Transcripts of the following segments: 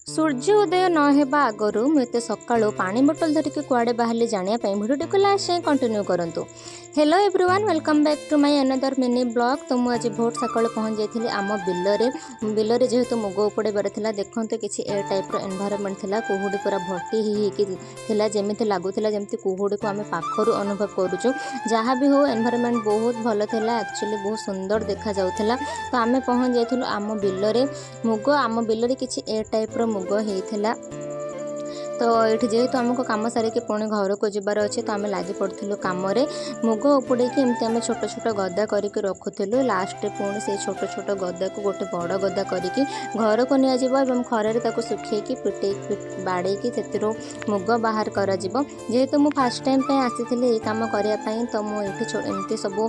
सूर्य उदय नहेबा आगरू मुझे सकाळू पानी बोतल धरिकी कुआडे बाहर जाना भिडियो को लास्ट जाए कंटिन्यू करूँ। Hello everyone, welcome back to my another mini blog. तो मुझे आज भोर सकाळ पहुँच जाइए आम बिलरे जेहेतु मुग उपड़ेबार था। देखो किसी ए टाइप एनवायरनमेंट था, कुहुड़ी पूरा भर्ती होता जमी लगुला जमी कुहुड़ी को आम पाखर अनुभव करुचु। जहाँ भी हो एनवायरनमेंट बहुत भल था, एक्चुअली बहुत सुंदर देखा जाउथला। तो आम पहुँच जाइए आम बिलरे मुग, आम बिलरे किसी ए टाइप मुग होता। तो ये जेहेतु आमको कम सारिकी पुणी घर को जबार अच्छे तो आम लगी पड़ू कम मुग उपड़े एमती आम छोट छोट गदा करके रखुलू। लास्ट पुणी से छोट छोट गदा को गोटे बड़ गदा करके घर को निया खरारे सुखे पिटे बाड़े से मुग बाहर कर। जेहेतु मुझे फास्ट टाइम आसी ये कम करने तो मुझे एमती सब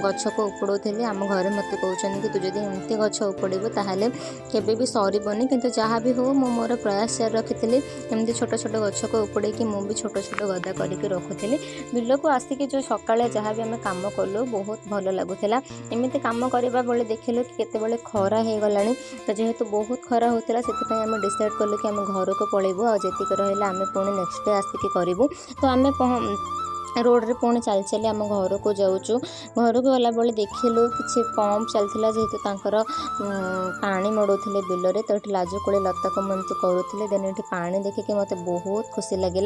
गछ को उपड़ोली। आम घर मत कहते कि तू जब एमती गछ उपड़ेबू ताहले केबे भी सरबनी, किंतु जहाँ भी हो मु मोर प्रयास जारी रखी एमती छोट छोट गछ को उपड़े मुझे छोट छोट गदा करके रखुली। बिल को आसिक जो सकाଳେ जहाँ भी आम कम कलु बहुत भल लगुला। एमती कम करवा बेले देखिलु कि केतेबेले खरा हो गला। तो जेहेतु बहुत खरा होता से आम डिसाइड कलु कि आम घर को पलैबू आ जी रहा आम पुणी नेक्स्ट डे आसिक करूँ। तो आम रोड रे पुणी चल चली आम घर को जाऊँ। घर को गला बेले देखिलु कि पंप चलता जेहेतु तांकर पानी मड़ोले बिलरे। तो ये लाजुकोड़ी लता को एमती करुले। देन ये पानी देखिए मत बहुत खुशी लगे।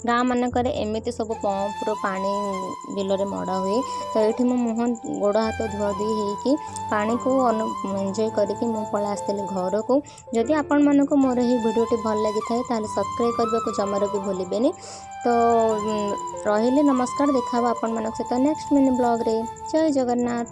गाँ मानक एमती सब पंपर पानी बिलरे मड़ा हुए। तो ये मो मुह गोड़ हाथ धुआ धुई होगी पानी को एंजॉय करके मुझे पला आसती घर को। जदि आपण मानक मोर यही वीडियोटी भल लगी थाए ताहले सब्सक्राइब करने को जमार भी भूलें। तो रहिले नमस्कार, देखा आपण मानक सहित नेक्स्ट मिनी ब्लॉग रे। जय जगन्नाथ।